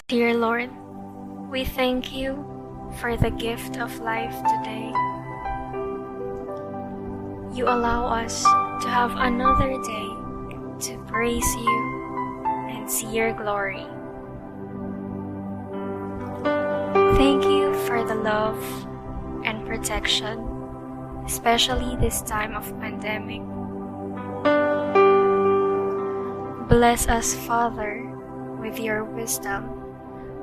Dear Lord, we thank you for the gift of life today. You allow us to have another day to praise you and see your glory. Thank you for the love and protection, especially this time of pandemic. Bless us, Father, with your wisdom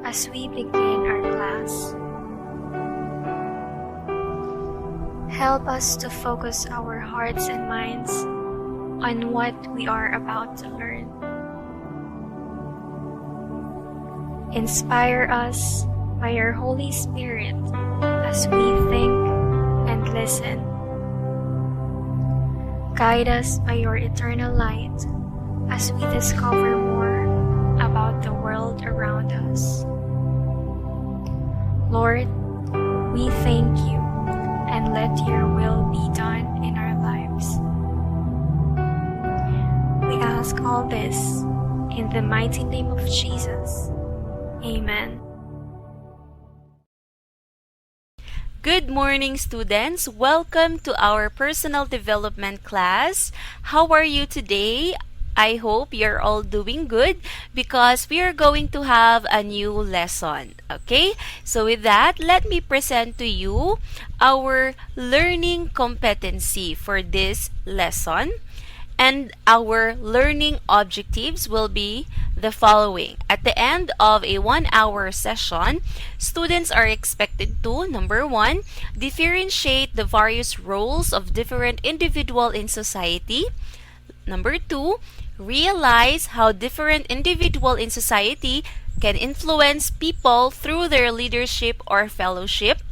as we begin our class. Help us to focus our hearts and minds on what we are about to learn. Inspire us by your Holy Spirit as we think and listen. Guide us by your eternal light as we discover more about the world around us. Lord, we thank you and let your will be done in our lives. We ask all this in the mighty name of Jesus. Amen. Good morning, students. Welcome to our personal development class. How are you today? I hope you're all doing good because we are going to have a new lesson. Okay? So with that, let me present to you our learning competency for this lesson. And our learning objectives will be the following. At the end of a 1-hour session, students are expected to, number 1, differentiate the various roles of different individuals in society. Number 2, realize how different individuals in society can influence people through their leadership or fellowship.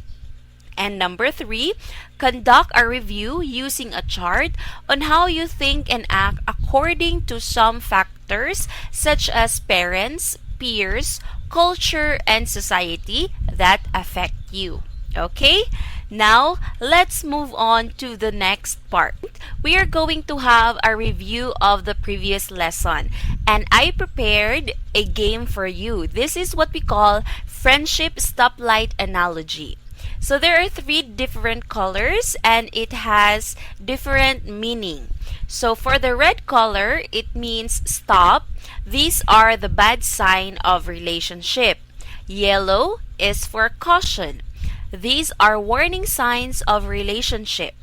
And number 3, conduct a review using a chart on how you think and act according to some factors such as parents, peers, culture, and society that affect you. Okay? Now, let's move on to the next part. We are going to have a review of the previous lesson. And I prepared a game for you. This is what we call friendship stoplight analogy. So there are 3 different colors and it has different meaning. So for the red color, it means stop. These are the bad sign of relationship. Yellow is for caution. These are warning signs of relationship.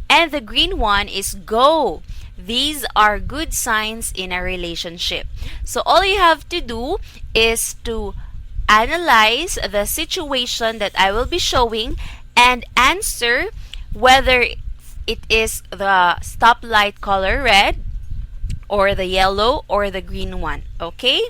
And the green one is go. These are good signs in a relationship. So all you have to do is to analyze the situation that I will be showing and answer whether it is the stoplight color red or the yellow or the green one. Okay?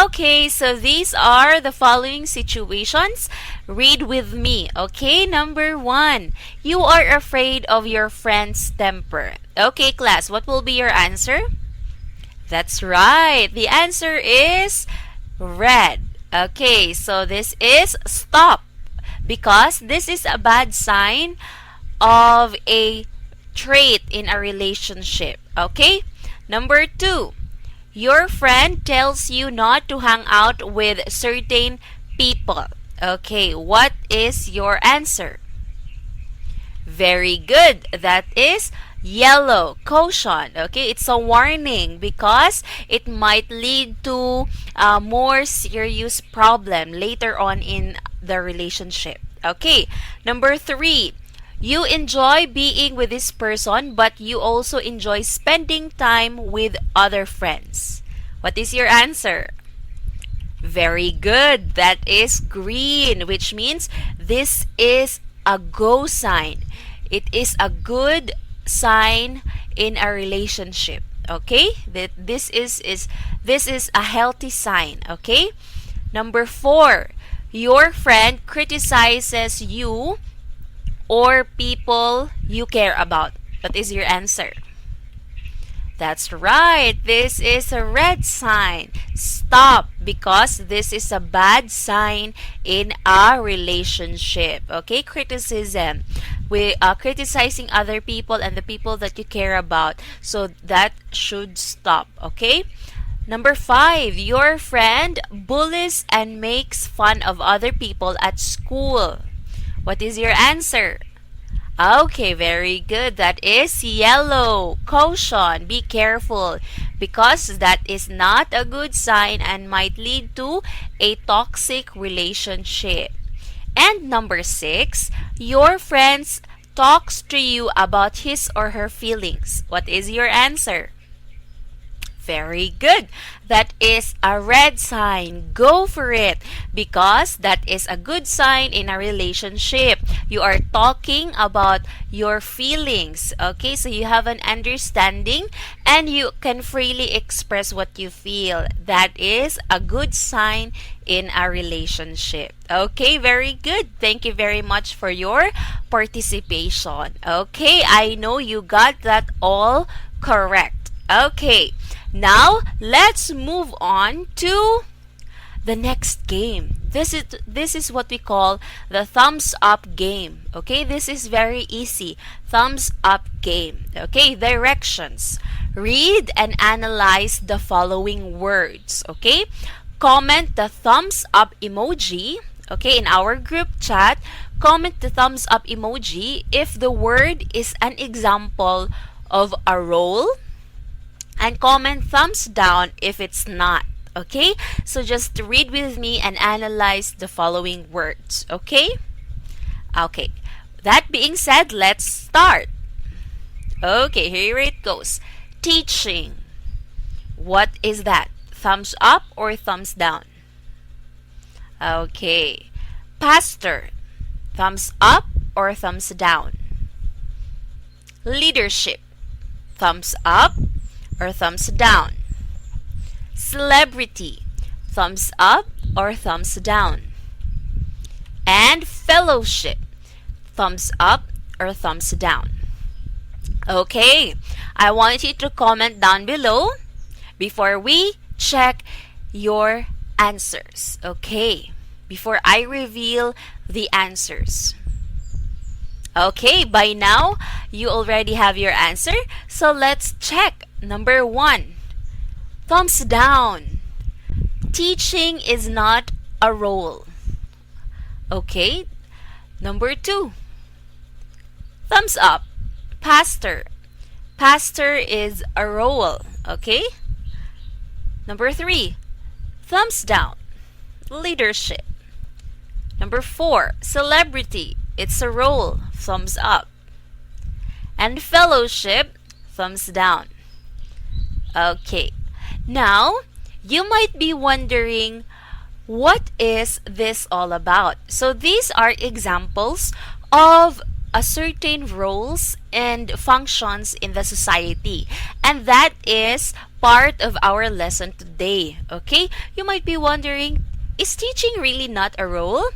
Okay, so these are the following situations. Read with me. Okay, number 1. You are afraid of your friend's temper. Okay, class, what will be your answer? That's right. The answer is red. Okay, so this is stop because this is a bad sign of a trait in a relationship. Okay? Number 2, your friend tells you not to hang out with certain people. Okay, what is your answer? Very good. That is Yellow, caution. Okay, it's a warning because it might lead to a more serious problem later on in the relationship. Okay, number 3. You enjoy being with this person, but you also enjoy spending time with other friends. What is your answer? Very good. That is green, which means this is a go sign. It is a good sign in a relationship. Okay? That this is a healthy sign. Okay? Number 4. Your friend criticizes you or people you care about. What is your answer? That's right. This is a red sign. Stop, because this is a bad sign in a relationship. Okay, criticism. We are criticizing other people and the people that you care about. So that should stop. Okay. Number 5, your friend bullies and makes fun of other people at school. What is your answer? Okay, very good. That is yellow. Caution. Be careful because that is not a good sign and might lead to a toxic relationship. And number 6, your friend talks to you about his or her feelings. What is your answer? Very good. That is a red sign. Go for it because that is a good sign in a relationship. You are talking about your feelings. Okay, so you have an understanding and you can freely express what you feel. That is a good sign in a relationship. Okay, very good. Thank you very much for your participation. Okay, I know you got that all correct. Okay. Now, let's move on to the next game. This is what we call the thumbs up game. Okay, this is very easy. Thumbs up game. Okay, directions. Read and analyze the following words. Okay, comment the thumbs up emoji. Okay, in our group chat, comment the thumbs up emoji if the word is an example of a role, and comment thumbs down if it's not. Okay? So just read with me and analyze the following words. Okay? Okay. That being said, let's start. Okay, here it goes. Teaching. What is that? Thumbs up or thumbs down? Okay. Pastor. Thumbs up or thumbs down? Leadership. Thumbs up or thumbs down? Celebrity. Thumbs up or thumbs down? And fellowship. Thumbs up or thumbs down? Okay, I want you to comment down below before we check your answers. Okay, before I reveal the answers. Okay, by now you already have your answer, so let's check. Number 1, thumbs down. Teaching is not a role. Okay. Number 2, thumbs up. Pastor. Pastor is a role. Okay. Number 3, thumbs down. Leadership. Number 4, celebrity. It's a role. Thumbs up. And fellowship. Thumbs down. Okay. Now, you might be wondering, what is this all about? So these are examples of a certain roles and functions in the society. And that is part of our lesson today. Okay? You might be wondering, is teaching really not a role?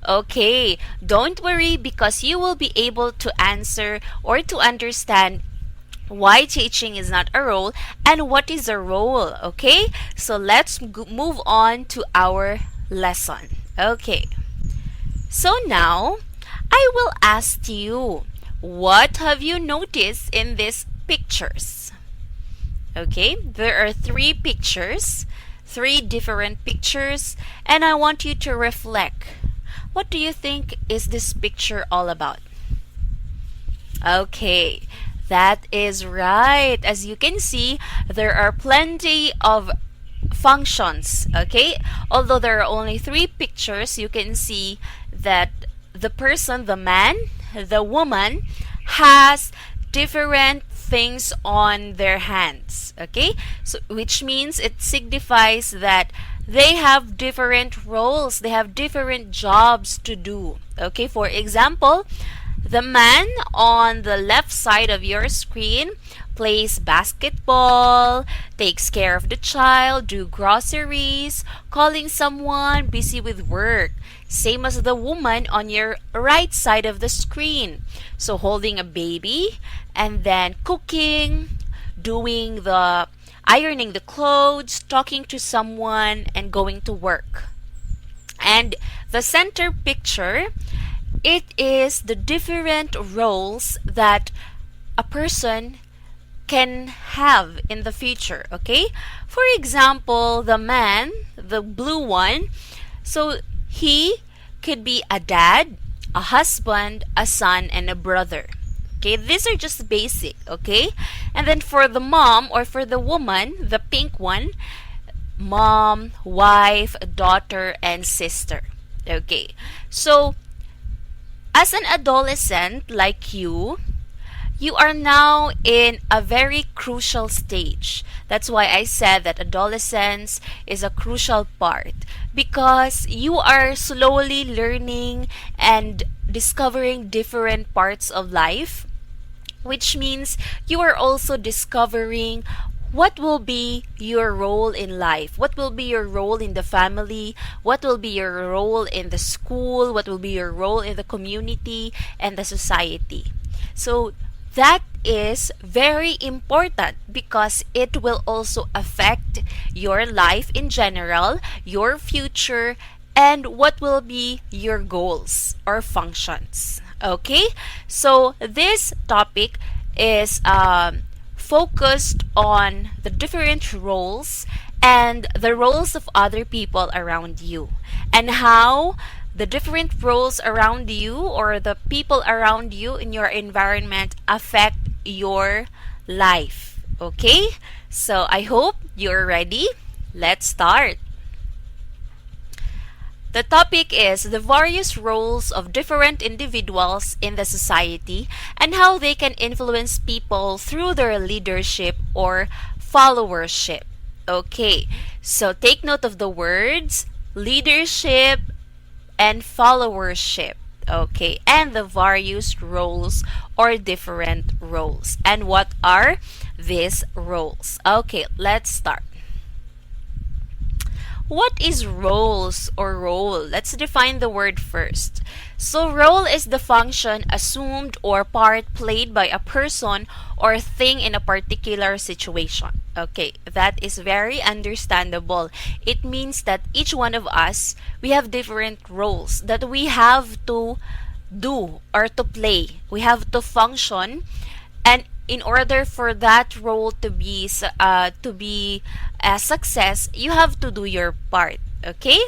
Okay, don't worry because you will be able to answer or to understand why teaching is not a role and what is a role. Okay, so let's move on to our lesson. Okay, so now I will ask you, what have you noticed in these pictures? Okay, there are 3 pictures, 3 different pictures, and I want you to reflect. What do you think is this picture all about? Okay, That is right. As you can see, there are plenty of functions, okay? Although there are only three pictures, you can see that the person, the man, the woman, has different things on their hands, okay? So which means it signifies that they have different roles, they have different jobs to do, okay? For example, the man on the left side of your screen plays basketball, takes care of the child, do groceries, calling someone, busy with work. Same as the woman on your right side of the screen. So holding a baby and then cooking, doing the ironing the clothes, talking to someone, and going to work. And the center picture, it is the different roles that a person can have in the future, okay? For example, the man, the blue one, so he could be a dad, a husband, a son, and a brother. Okay, these are just basic, okay? And then for the mom or for the woman, the pink one, mom, wife, daughter, and sister. Okay, so as an adolescent like you are now in a very crucial stage. That's why I said that adolescence is a crucial part because you are slowly learning and discovering different parts of life, which means you are also discovering what will be your role in life, what will be your role in the family, what will be your role in the school, what will be your role in the community and the society. So that is very important because it will also affect your life in general, your future, and what will be your goals or functions. Okay, so this topic is focused on the different roles and the roles of other people around you and how the different roles around you or the people around you in your environment affect your life. Okay? So I hope you're ready. Let's start. The topic is the various roles of different individuals in the society and how they can influence people through their leadership or followership. Okay, so take note of the words leadership and followership. Okay, and the various roles or different roles. And what are these roles? Okay, let's start. What is roles or role? Let's define the word first. So role is the function assumed or part played by a person or thing in a particular situation. Okay, that is very understandable. It means that each one of us, we have different roles that we have to do or to play. We have to function, and in order for that role to be a success, you have to do your part. Okay?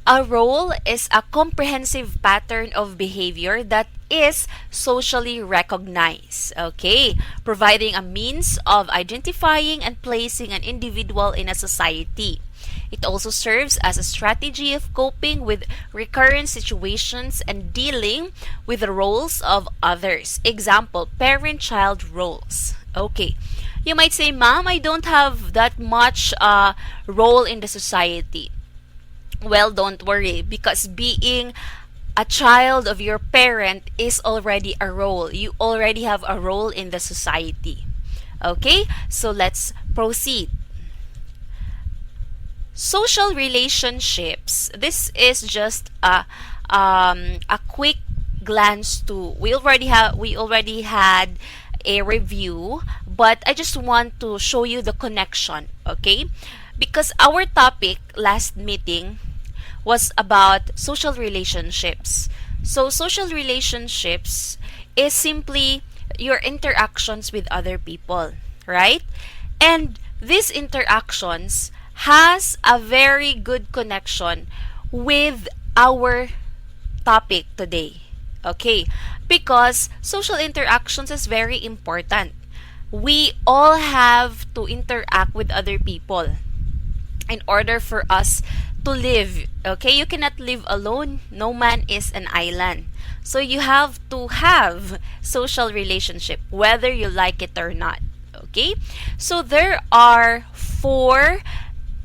A role is a comprehensive pattern of behavior that is socially recognized. Okay? Providing a means of identifying and placing an individual in a society. It also serves as a strategy of coping with recurrent situations and dealing with the roles of others. Example, parent-child roles. Okay. You might say, Mom, I don't have that much role in the society. Well, don't worry, because being a child of your parent is already a role. You already have a role in the society. Okay? So let's proceed. Social relationships. This is just a quick glance to. We already had a review, but I just want to show you the connection. Okay, because our topic last meeting was about social relationships. So social relationships is simply your interactions with other people, right? And these interactions has a very good connection with our topic today. Okay, because social interactions is very important. We all have to interact with other people in order for us to live. Okay, you cannot live alone. No man is an island. So you have to have social relationship whether you like it or not. Okay? So there are four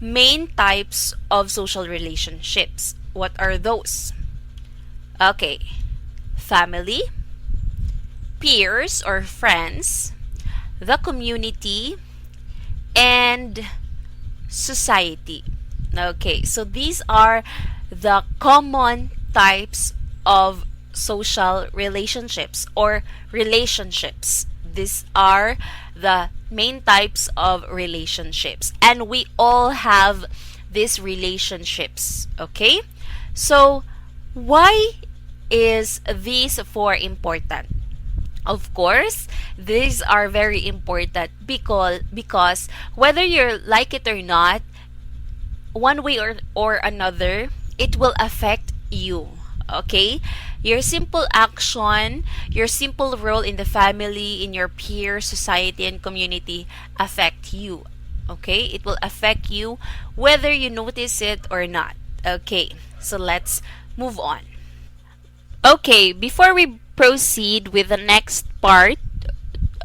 main types of social relationships. What are those? Okay. Family, peers or friends, the community, and society. Okay, so these are the common types of social relationships or relationships. These are the main types of relationships, and we all have these relationships. Okay, so why is these four important? Of course, these are very important because whether you like it or not, one way or another, it will affect you. Okay? Your simple action, your simple role in the family, in your peer, society, and community affect you. Okay? It will affect you whether you notice it or not. Okay, so let's move on. Okay, before we proceed with the next part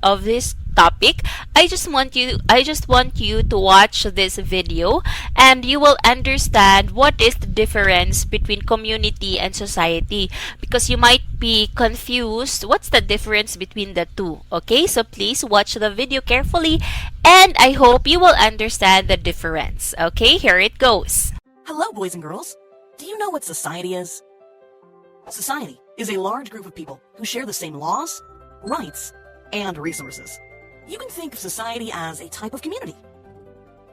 of this topic, I just want you to watch this video and you will understand what is the difference between community and society, because you might be confused what's the difference between the two. Okay? So please watch the video carefully and I hope you will understand the difference. Okay? Here it goes. Hello, boys and girls. Do you know what society is? Society is a large group of people who share the same laws, rights, and resources. You can think of society as a type of community.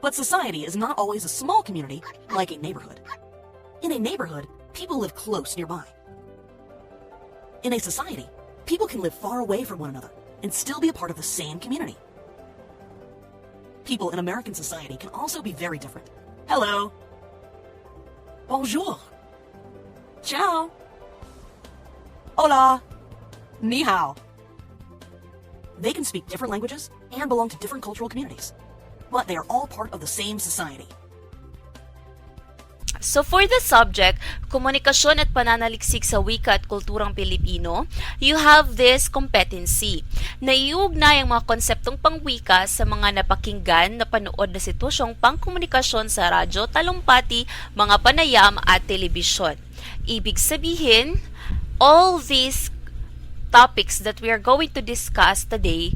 But society is not always a small community like a neighborhood. In a neighborhood, people live close nearby. In a society, people can live far away from one another and still be a part of the same community. People in American society can also be very different. Hello. Bonjour. Ciao. Hola. Ni hao. They can speak different languages and belong to different cultural communities, but they are all part of the same society. So for the subject, komunikasyon at pananaliksik sa wika at kulturang Pilipino, you have this competency. Naiugnay ang mga konseptong pangwika sa mga napakinggan na panood na sitwasyong pangkomunikasyon sa radyo, talumpati, mga panayam at telebisyon. Ibig sabihin, all these topics that we are going to discuss today,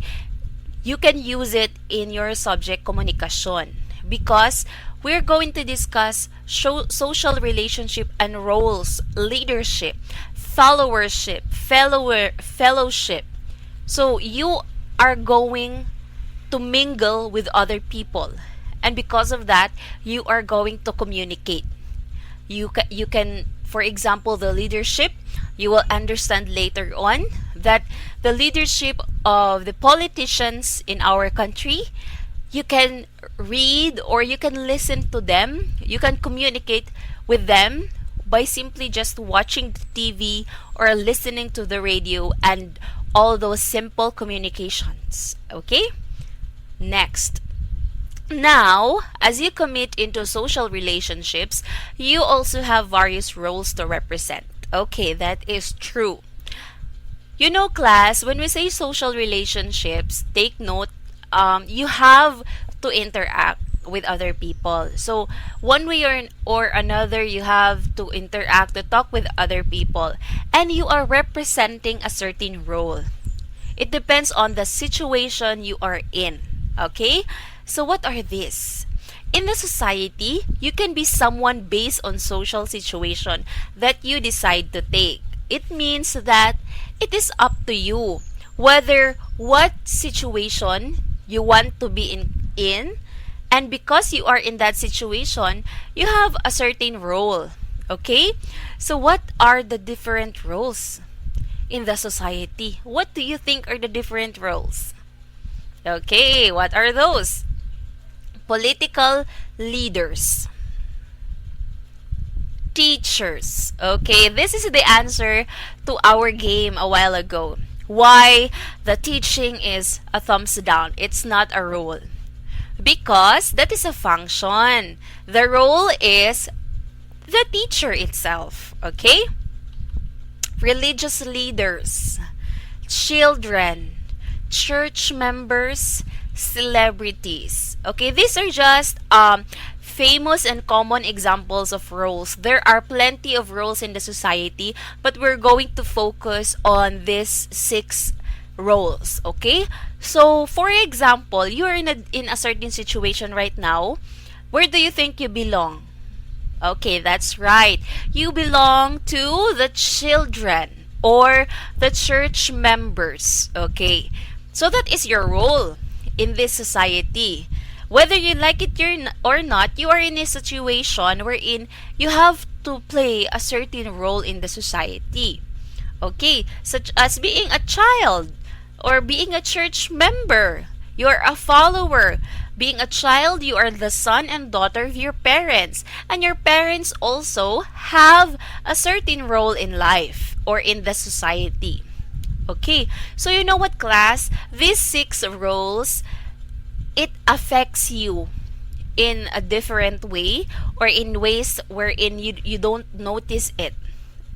you can use it in your subject komunikasyon because we're going to discuss social relationship and roles, leadership, followership, fellowship. So you are going to mingle with other people, and because of that, you are going to communicate. You can, for example, the leadership, you will understand later on that the leadership of the politicians in our country, you can read or you can listen to them. You can communicate with them by simply just watching the TV or listening to the radio and all those simple communications. Okay? Next. Now, as you commit into social relationships, you also have various roles to represent. Okay, that is true. You know, class, when we say social relationships, take note, you have to interact with other people. So, one way or another, you have to interact, to talk with other people. And you are representing a certain role. It depends on the situation you are in. Okay? So, what are these? In the society, you can be someone based on social situation that you decide to take. It means that it is up to you whether what situation you want to be in, and because you are in that situation, you have a certain role. Okay? So what are the different roles in the society? What do you think are the different roles? Okay, what are those? Political leaders. Teachers. Okay, this is the answer to our game a while ago. Why the teaching is a thumbs down. It's not a role. Because that is a function. The role is the teacher itself. Okay? Religious leaders, children, church members, celebrities. Okay, these are just famous and common examples of roles. There are plenty of roles in the society, but we're going to focus on these 6 roles. Okay, so for example, you're in a certain situation right now. Where do you think you belong? Okay, that's right. You belong to the children or the church members. Okay, so that is your role in this society. Whether you like it or not, you are in a situation wherein you have to play a certain role in the society. Okay, such as being a child or being a church member. You're a follower. Being a child, you are the son and daughter of your parents. And your parents also have a certain role in life or in the society. Okay, so you know what, class? These 6 roles, it affects you in a different way or in ways wherein you don't notice it.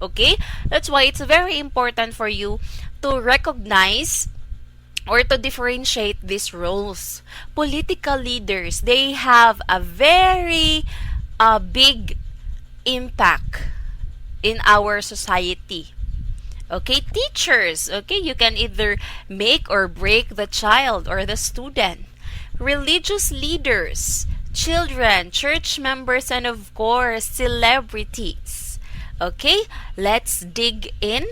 Okay, that's why it's very important for you to recognize or to differentiate these roles. Political leaders, they have a very big impact in our society. Okay, teachers, okay, you can either make or break the child or the student. Religious leaders, children, church members, and of course, celebrities. Okay, let's dig in.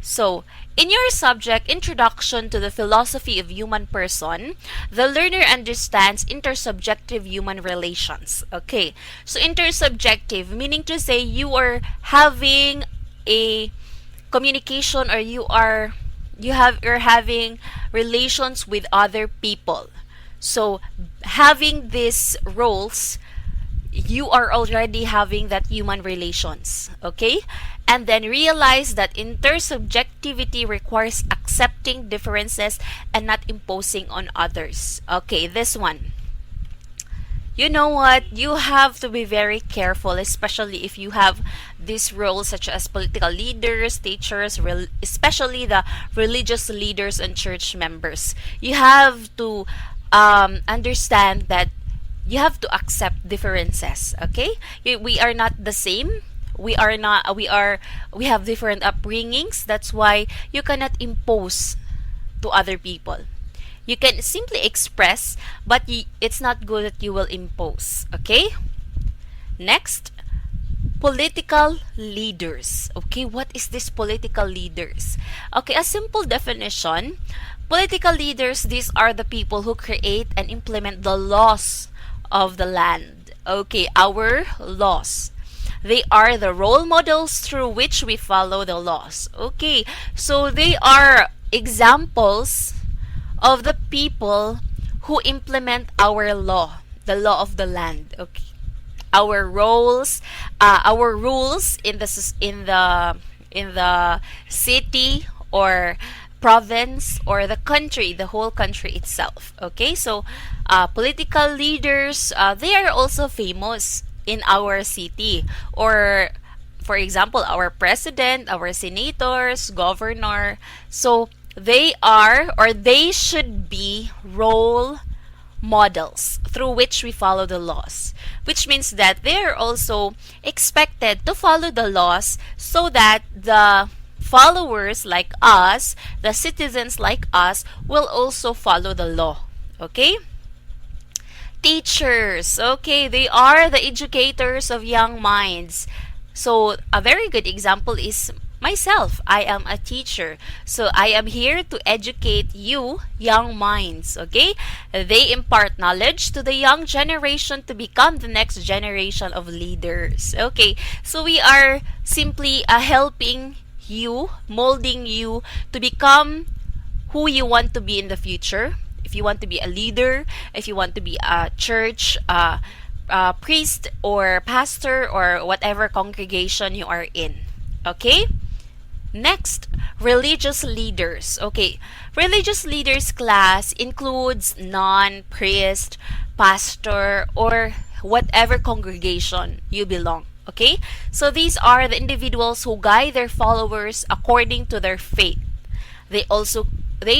So, in your subject, Introduction to the Philosophy of Human Person, the learner understands intersubjective human relations. Okay, so intersubjective, meaning to say you are having a communication or you're having relations with other people. So, having these roles, you are already having that human relations. Okay? And then realize that intersubjectivity requires accepting differences and not imposing on others. Okay, this one. You know what? You have to be very careful, especially if you have these roles such as political leaders, teachers, especially the religious leaders and church members. You have to understand that you have to accept differences. Okay, we are not the same. We have different upbringings. That's why you cannot impose to other people. You can simply express, but it's not good that you will impose. Okay? Next, political leaders. Okay, what is this political leaders? Okay, a simple definition. Political leaders, these are the people who create and implement the laws of the land. Okay, our laws. They are the role models through which we follow the laws. Okay, so they are examples of the people who implement our law, the law of the land. Okay, our rules in the city or province or the country, the whole country itself. Okay, so political leaders, they are also famous in our city, or for example, our president, our senators, governor. So they are, or they should be, role models through which we follow the laws, which means that they are also expected to follow the laws so that the followers like us, the citizens like us, will also follow the law. Okay? Teachers, okay, they are the educators of young minds. So a very good example is myself. I am a teacher. So I am here to educate you, young minds, okay? They impart knowledge to the young generation to become the next generation of leaders. Okay, so we are simply helping you, molding you to become who you want to be in the future. If you want to be a leader, if you want to be a church priest or pastor or whatever congregation you are in. Okay? Next, religious leaders. Okay, religious leaders class includes non-priest, pastor, or whatever congregation you belong. Okay, so these are the individuals who guide their followers according to their faith. They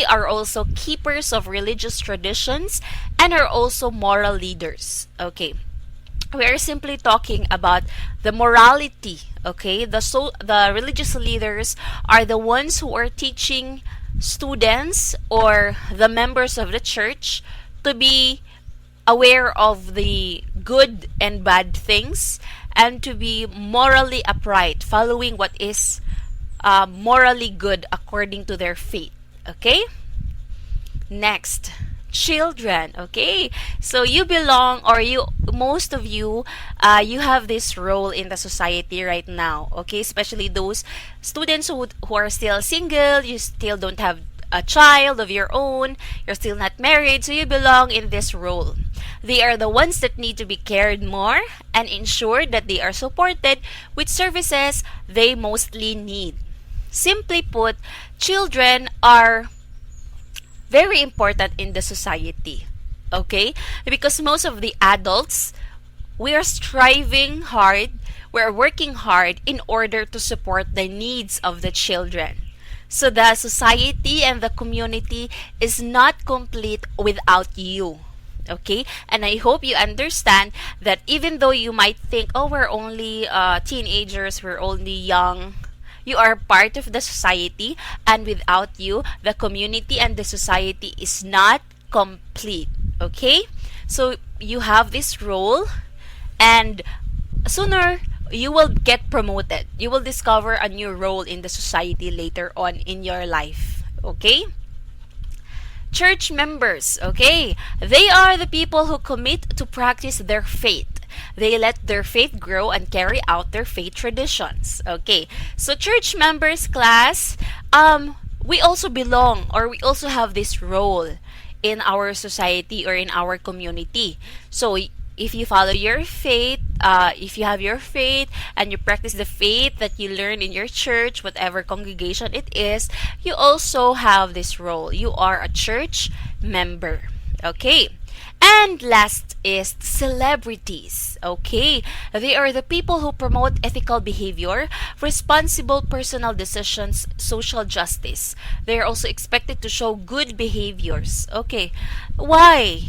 are also keepers of religious traditions and are also moral leaders. Okay, we are simply talking about the morality. Okay, the religious leaders are the ones who are teaching students or the members of the church to be aware of the good and bad things and to be morally upright, following what is morally good according to their faith. Okay, next, children. Okay, so you belong, or most of you, you have this role in the society right now. Okay, especially those students who are still single, you still don't have a child of your own, you're still not married, so you belong in this role. They are the ones that need to be cared more and ensured that they are supported with services they mostly need. Simply put, children are very important in the society. Okay? Because most of the adults, we are striving hard, we're working hard in order to support the needs of the children. So the society and the community is not complete without you. Okay? And I hope you understand that even though you might think, oh, we're only teenagers, we're only young, you are part of the society, and without you, the community and the society is not complete. Okay? So you have this role, and sooner you will get promoted. You will discover a new role in the society later on in your life. Okay? Church members. Okay? They are the people who commit to practice their faith. They let their faith grow and carry out their faith traditions. Okay, so church members class, we also belong, or we also have this role in our society or in our community. So if you follow your faith, if you have your faith and you practice the faith that you learn in your church, whatever congregation it is, you also have this role. You are a church member. Okay. And last is celebrities. Okay, they are the people who promote ethical behavior, responsible personal decisions, social justice. They are also expected to show good behaviors. Okay, why?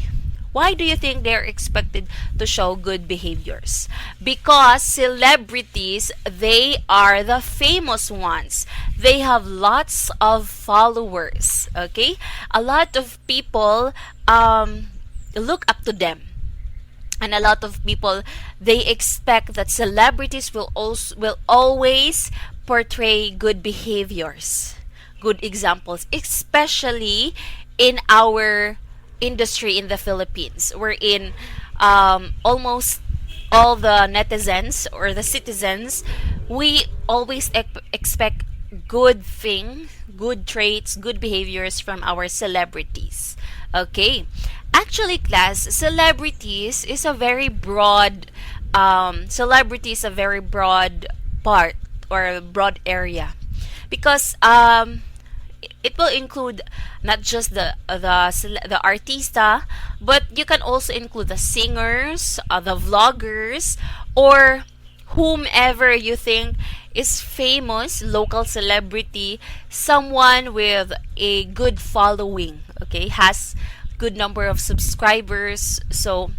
Why do you think they are expected to show good behaviors? Because celebrities, they are the famous ones. They have lots of followers. Okay, a lot of people look up to them, and a lot of people, they expect that celebrities will always portray good behaviors, good examples, especially in our industry in the Philippines, wherein almost all the netizens or the citizens, we always expect good traits, good behaviors from our celebrities. Okay, actually, class, celebrities is a very broad part or a broad area, because it will include not just the artista, but you can also include the singers, the vloggers, or whomever you think is famous, local celebrity, someone with a good following, okay, has good number of subscribers, so,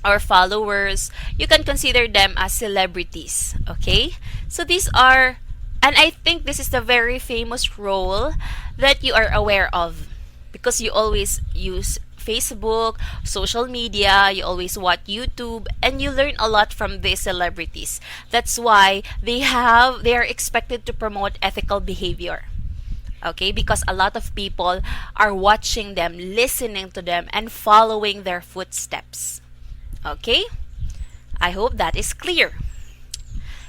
or followers, you can consider them as celebrities. Okay, so these are, and I think this is the very famous role that you are aware of, because you always use Facebook, social media, you always watch YouTube, and you learn a lot from these celebrities. That's why they are expected to promote ethical behavior. Okay, because a lot of people are watching them, listening to them, and following their footsteps. Okay, I hope that is clear.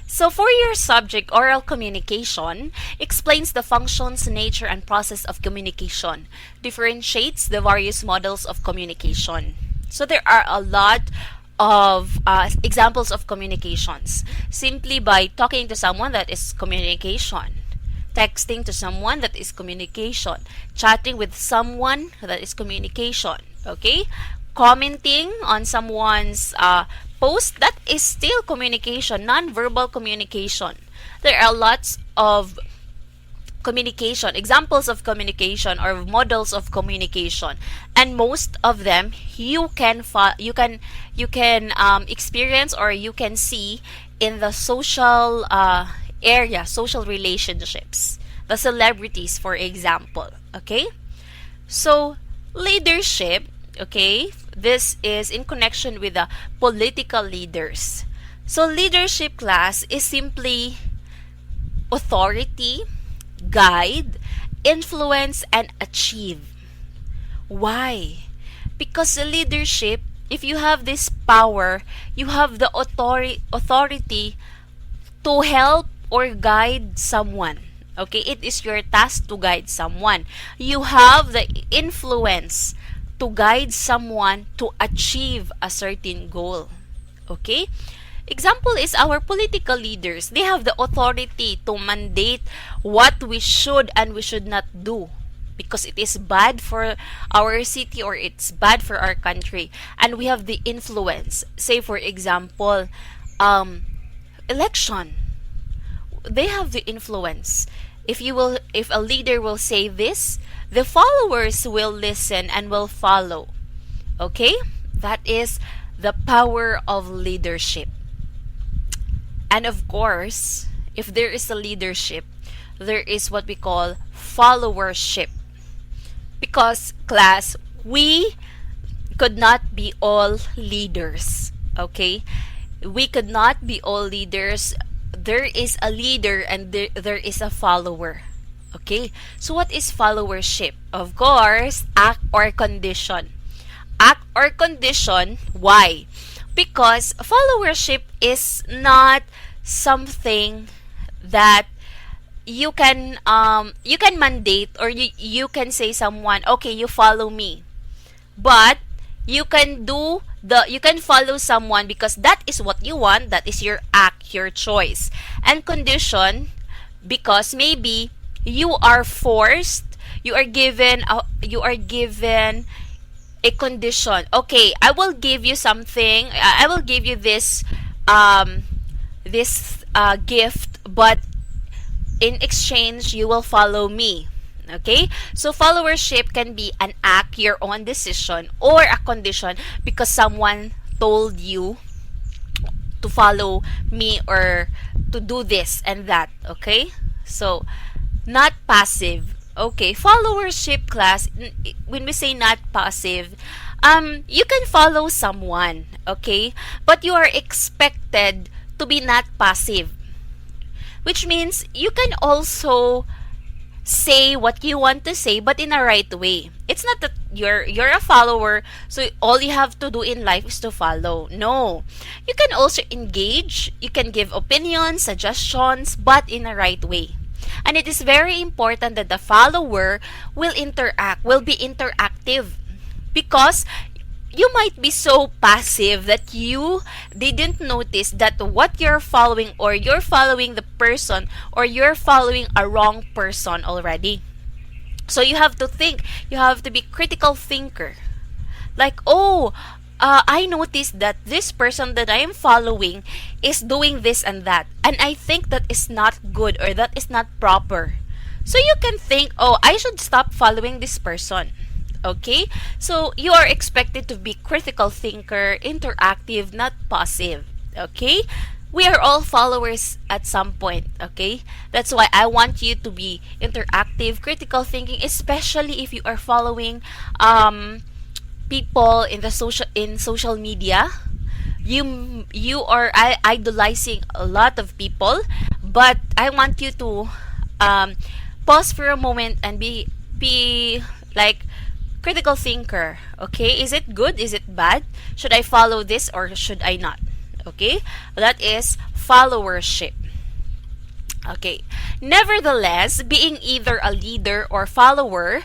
So for your subject, oral communication explains the functions, nature, and process of communication, differentiates the various models of communication. So there are a lot of examples of communications. Simply by talking to someone, that is communication. Texting to someone, that is communication. Chatting with someone, that is communication. Okay? Commenting on someone's post, that is still communication, non-verbal communication. There are lots of communication, examples of communication or models of communication, and most of them you can experience or you can see in the social area, social relationships, the celebrities, for example. Okay, so leadership. Okay, this is in connection with the political leaders. So leadership class is simply authority, guide, influence, and achieve. Why? Because the leadership, if you have this power, you have the authority to help or guide someone. Okay, it is your task to guide someone. You have the influence to guide someone to achieve a certain goal. Okay? Example is our political leaders. They have the authority to mandate what we should and we should not do because it is bad for our city or it's bad for our country. And we have the influence. Say for example, election. They have the influence. If a leader will say this, the followers will listen and will follow. Okay? That is the power of leadership. And of course, if there is a leadership, there is what we call followership. Because, class, we could not be all leaders. Okay? We could not be all leaders. There is a leader and there is a follower. Okay? So what is followership? Of course, act or condition. Act or condition, why? Because followership is not something that you can mandate or you can say someone, okay, you follow me. But you can follow someone because that is what you want, that is your act, your choice. And condition, because maybe you are forced, you are given a condition. Okay, I will give you something. I will give you this gift, but in exchange, you will follow me. Okay? So followership can be an act, your own decision, or a condition because someone told you to follow me or to do this and that. Okay? So, not passive. Okay, followership class, when we say not passive, you can follow someone, okay? But you are expected to be not passive. Which means you can also say what you want to say, but in a right way. It's not that you're a follower, so all you have to do in life is to follow. No. You can also engage, you can give opinions, suggestions, but in a right way. And it is very important that the follower will will be interactive. Because you might be so passive that you didn't notice that what you're following or you're following the person or you're following a wrong person already. So you have to think, you have to be critical thinker. Like, I noticed that this person that I am following is doing this and that. And I think that is not good or that is not proper. So you can think, I should stop following this person. Okay? So you are expected to be critical thinker, interactive, not passive. Okay? We are all followers at some point. Okay? That's why I want you to be interactive, critical thinking, especially if you are following people in social media. You are idolizing a lot of people, but I want you to pause for a moment and be like critical thinker. Okay, is it good, is it bad, should I follow this or should I not? Okay, that is followership. Okay, nevertheless, being either a leader or follower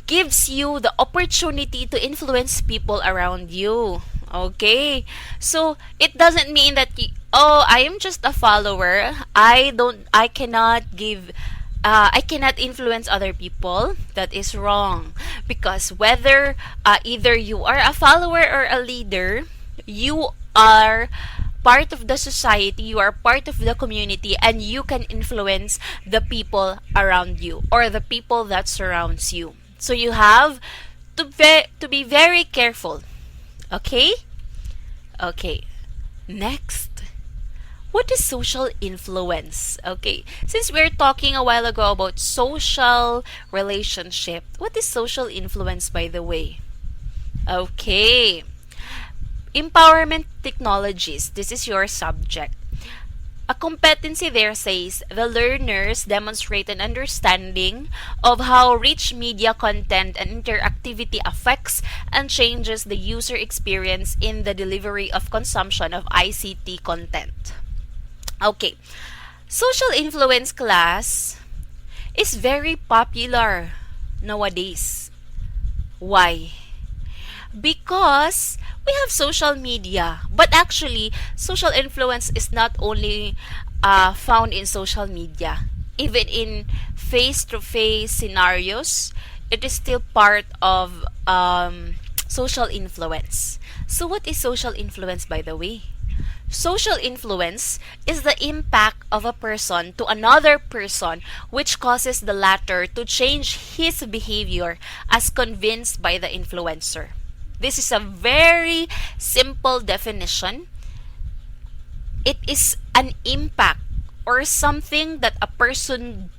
gives you the opportunity to influence people around you. Okay. So it doesn't mean that oh, I am just a follower. I cannot give I cannot influence other people. That is wrong. Because whether either you are a follower or a leader, you are part of the society, you are part of the community, and you can influence the people around you or the people that surrounds you. So you have to be very careful. Okay? Okay. Next. What is social influence? Okay. Since we're talking a while ago about social relationship, what is social influence, by the way? Okay. Empowerment technologies. This is your subject. A competency there says the learners demonstrate an understanding of how rich media content and interactivity affects and changes the user experience in the delivery of consumption of ICT content. Okay, social influence class is very popular nowadays. Why? Because we have social media, but actually social influence is not only found in social media. Even in face-to-face scenarios, it is still part of social influence. So what is social influence, by the way? Social influence is the impact of a person to another person which causes the latter to change his behavior as convinced by the influencer. This is a very simple definition. It is an impact or something that a person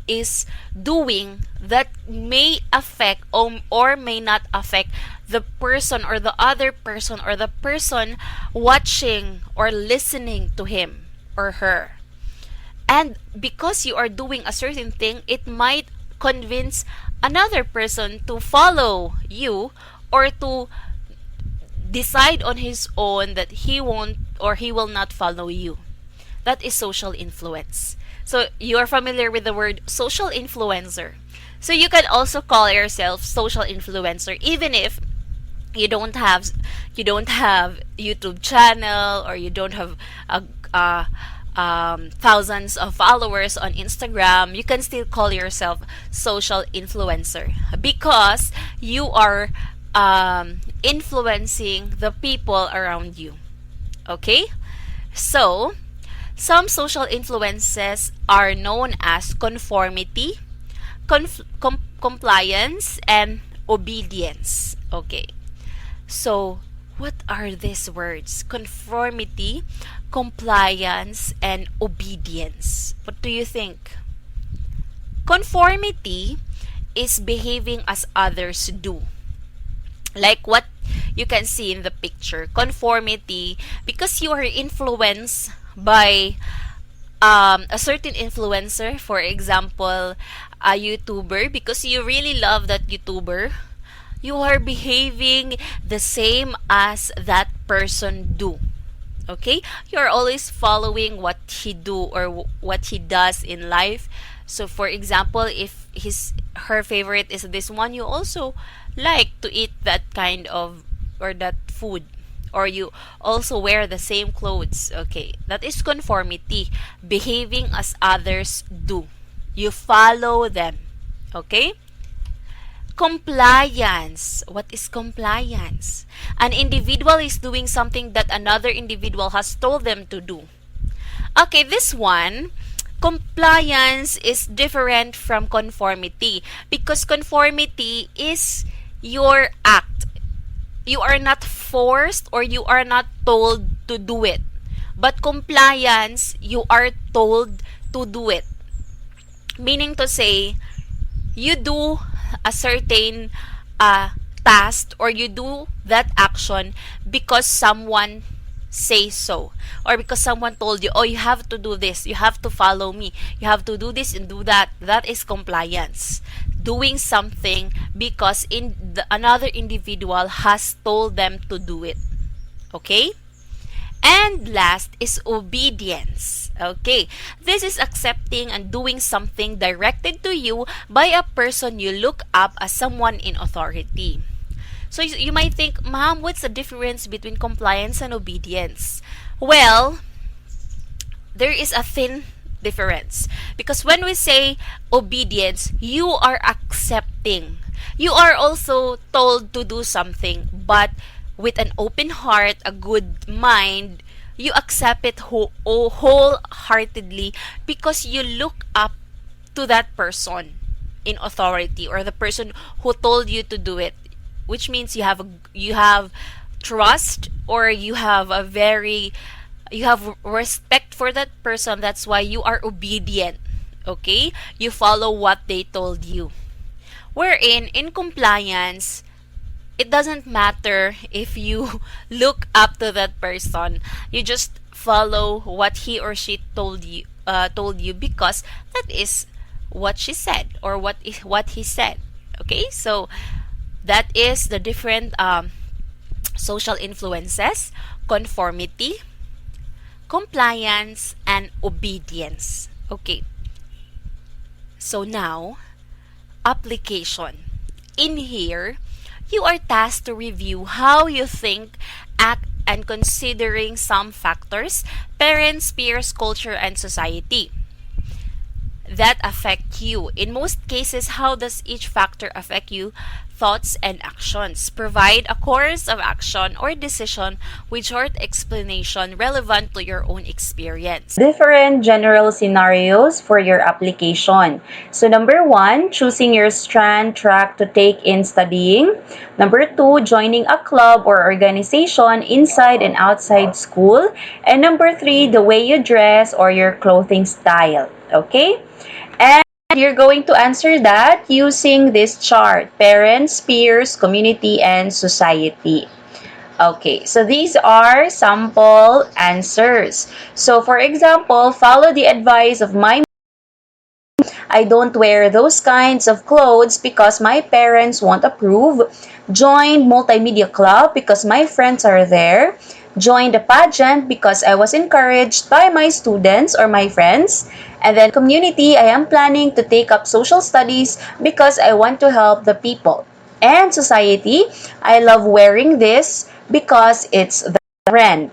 is doing that may affect or may not affect the person or the other person or the person watching or listening to him or her. And because you are doing a certain thing, it might convince another person to follow you or to decide on his own that he won't or he will not follow you. That is social influence. So you are familiar with the word social influencer. So you can also call yourself social influencer even if you don't have YouTube channel or you don't have thousands of followers on Instagram. You can still call yourself social influencer because you are influencing the people around you. Okay? So, some social influences are known as conformity, compliance, and obedience. Okay. So, what are these words? Conformity, compliance, and obedience. What do you think? Conformity is behaving as others do. Like what you can see in the picture. Conformity, because you are influenced by a certain influencer, for example, a YouTuber, because you really love that YouTuber, you are behaving the same as that person do. Okay? You are always following what he do or what he does in life. So for example, if her favorite is this one, you also like to eat that kind of or that food, or you also wear the same clothes. Okay, that is conformity, behaving as others do. You follow them. Okay? Compliance. What is compliance? An individual is doing something that another individual has told them to do. Okay, this one, compliance is different from conformity because conformity is your act. You are not forced or you are not told to do it. But compliance, you are told to do it. Meaning to say, you do a certain task or you do that action because someone says so, or because someone told you, oh, you have to do this, you have to follow me, you have to do this and do that. That is compliance. Doing something because another individual has told them to do it. Okay? And last is obedience. Okay, this is accepting and doing something directed to you by a person you look up as someone in authority. So you might think, Ma'am, what's the difference between compliance and obedience? Well, there is a thin difference. Because when we say obedience, you are accepting. You are also told to do something, but with an open heart, a good mind, you accept it wholeheartedly because you look up to that person in authority or the person who told you to do it, which means you have trust, or you have respect for that person. That's why you are obedient. Okay, you follow what they told you. Wherein in compliance, it doesn't matter if you look up to that person. You just follow what he or she told you because that is what she said or what he said. Okay, so that is the different social influences: conformity, compliance, and obedience. Okay, so now application. In here, you are tasked to review how you think, act, and considering some factors: parents, peers, culture, and society that affect you. In most cases, how does each factor affect you? Thoughts and actions. Provide a course of action or decision with short explanation relevant to your own experience. Different general scenarios for your application. So number 1, choosing your strand track to take in studying. Number 2, joining a club or organization inside and outside school. And number 3, the way you dress or your clothing style. Okay? And you're going to answer that using this chart: parents, peers, community, and society. Okay, so these are sample answers. So for example, follow the advice of my I don't wear those kinds of clothes because my parents won't approve. Joined multimedia club because my friends are there. Joined a pageant because I was encouraged by my students or my friends. And then community, I am planning to take up social studies because I want to help the people. And society, I love wearing this because it's the trend.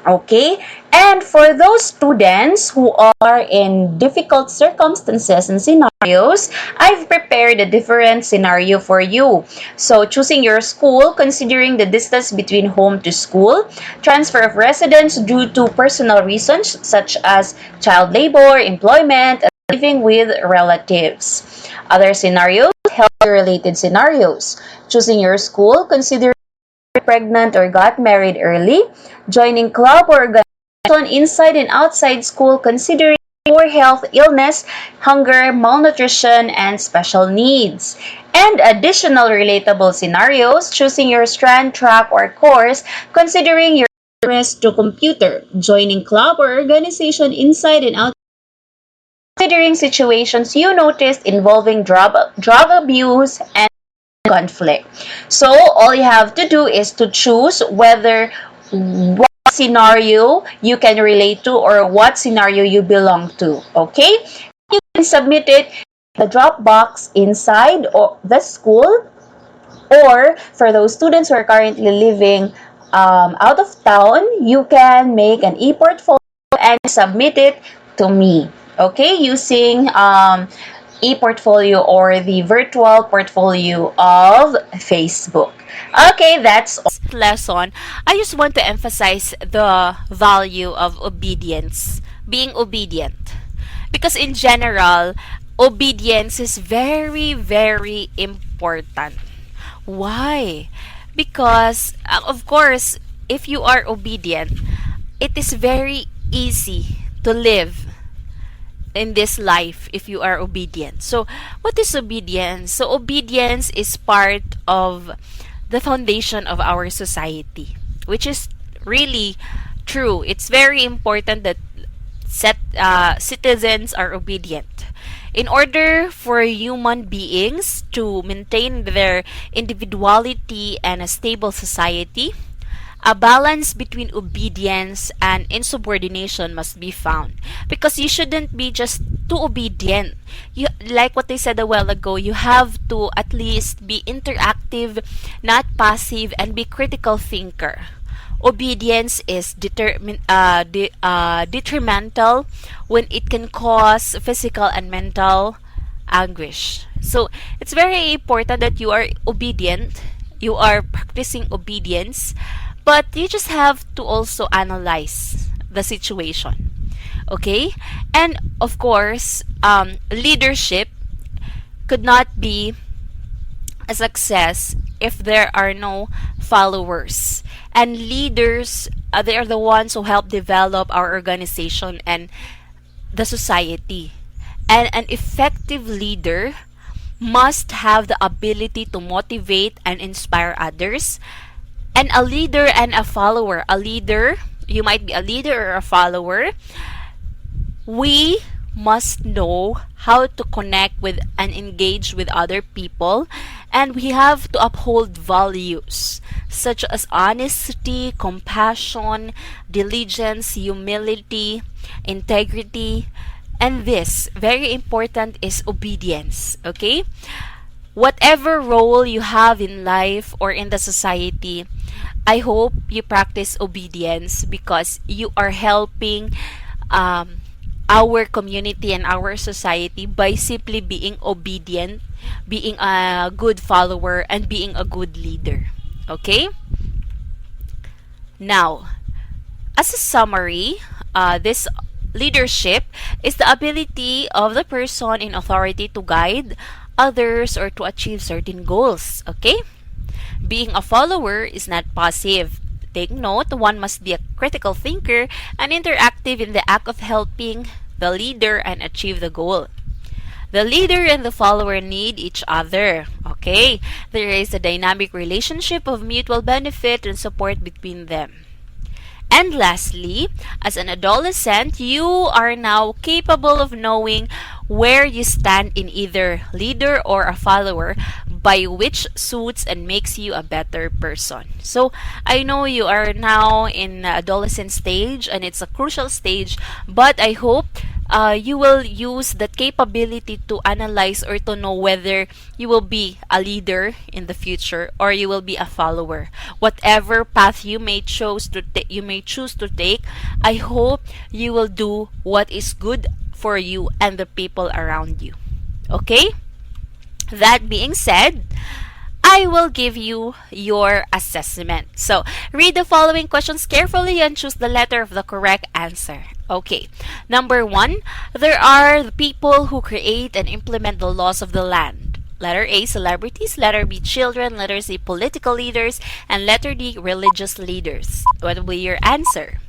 Okay? And for those students who are in difficult circumstances and scenarios, I've prepared a different scenario for you. So, choosing your school, considering the distance between home to school, transfer of residence due to personal reasons such as child labor, employment, and living with relatives. Other scenarios, health-related scenarios. Choosing your school, considering pregnant or got married early, joining club or organization inside and outside school, considering poor health, illness, hunger, malnutrition, and special needs. And additional relatable scenarios: choosing your strand, track, or course, considering your interest to computer, joining club or organization inside and outside, considering situations you noticed involving drug abuse and conflict. So all you have to do is to choose whether what scenario you can relate to or what scenario you belong to. Okay? You can submit it in the drop box inside of the school, or for those students who are currently living out of town, you can make an e-portfolio and submit it to me. Okay? Using e-portfolio or the virtual portfolio of Facebook. Okay, that's all. Lesson, I just want to emphasize the value of obedience, being obedient. Because in general, obedience is very, very important. Why? Because, of course, if you are obedient, it is very easy to live in this life if you are obedient. So, what is obedience? So, obedience is part of the foundation of our society, which is really true. It's very important that citizens are obedient. In order for human beings to maintain their individuality and a stable society, a balance between obedience and insubordination must be found, because you shouldn't be just too obedient. You, like what I said a while ago, you have to at least be interactive, not passive, and be critical thinker. Obedience is detrimental when it can cause physical and mental anguish. So it's very important that you are obedient, you are practicing obedience, but you just have to also analyze the situation. Okay? And of course, leadership could not be a success if there are no followers. And leaders, they are the ones who help develop our organization and the society. And an effective leader must have the ability to motivate and inspire others. And a leader and a follower, a leader, you might be a leader or a follower, we must know how to connect with and engage with other people, and we have to uphold values such as honesty, compassion, diligence, humility, integrity, and this very important is obedience. Okay, whatever role you have in life or in the society, I hope you practice obedience because you are helping our community and our society by simply being obedient, being a good follower, and being a good leader. Okay? Now, as a summary, this leadership is the ability of the person in authority to guide others or to achieve certain goals. Okay? Being a follower is not passive. Take note, one must be a critical thinker and interactive in the act of helping the leader and achieve the goal. The leader and the follower need each other. Okay? There is a dynamic relationship of mutual benefit and support between them. And lastly, as an adolescent, you are now capable of knowing where you stand in either leader or a follower, by which suits and makes you a better person. So I know you are now in adolescent stage and it's a crucial stage, but I hope you will use that capability to analyze or to know whether you will be a leader in the future or you will be a follower. Whatever path you may choose to take, I hope you will do what is good for you and the people around you. Okay? That being said, I will give you your assessment. So, read the following questions carefully and choose the letter of the correct answer. Okay. Number 1, there are the people who create and implement the laws of the land. Letter A, celebrities. Letter B, children. Letter C, political leaders. And letter D, religious leaders. What will be your answer?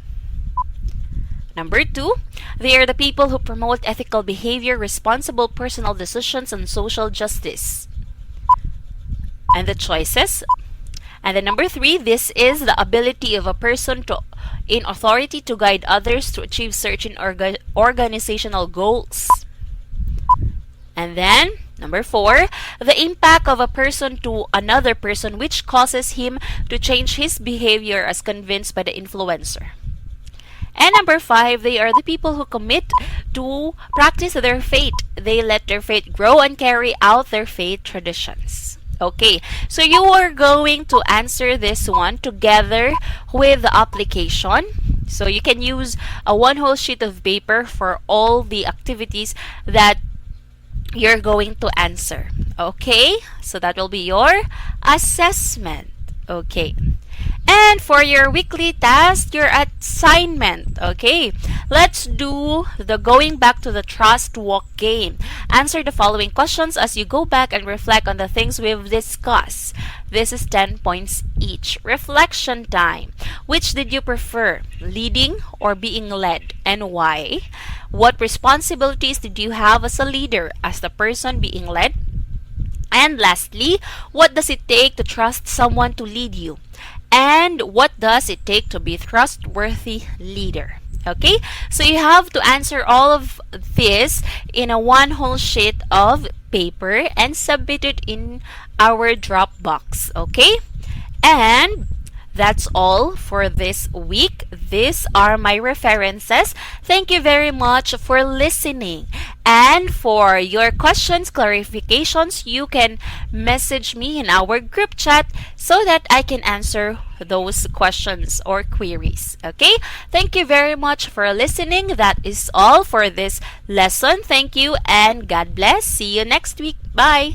Number 2, they are the people who promote ethical behavior, responsible personal decisions, and social justice. And the choices. And then number 3, this is the ability of a person in authority to guide others to achieve certain organizational goals. And then number 4, the impact of a person to another person which causes him to change his behavior as convinced by the influencer. And number 5, they are the people who commit to practice their faith. They let their faith grow and carry out their faith traditions. Okay, so you are going to answer this one together with the application. So you can use a one whole sheet of paper for all the activities that you're going to answer. Okay, so that will be your assessment. Okay. And for your weekly task, your assignment. Okay, let's do the going back to the trust walk game. Answer the following questions as you go back and reflect on the things we've discussed. This is 10 points each. Reflection time. Which did you prefer, leading or being led, and why? What responsibilities did you have as a leader, as the person being led? And lastly, what does it take to trust someone to lead you? And what does it take to be a trustworthy leader? Okay, so you have to answer all of this in a one whole sheet of paper and submit it in our Dropbox. Okay, and That's all for this week. These are my references. Thank you very much for listening. And for your questions, clarifications, you can message me in our group chat so that I can answer those questions or queries. Okay? Thank you very much for listening. That is all for this lesson. Thank you and God bless. See you next week. Bye.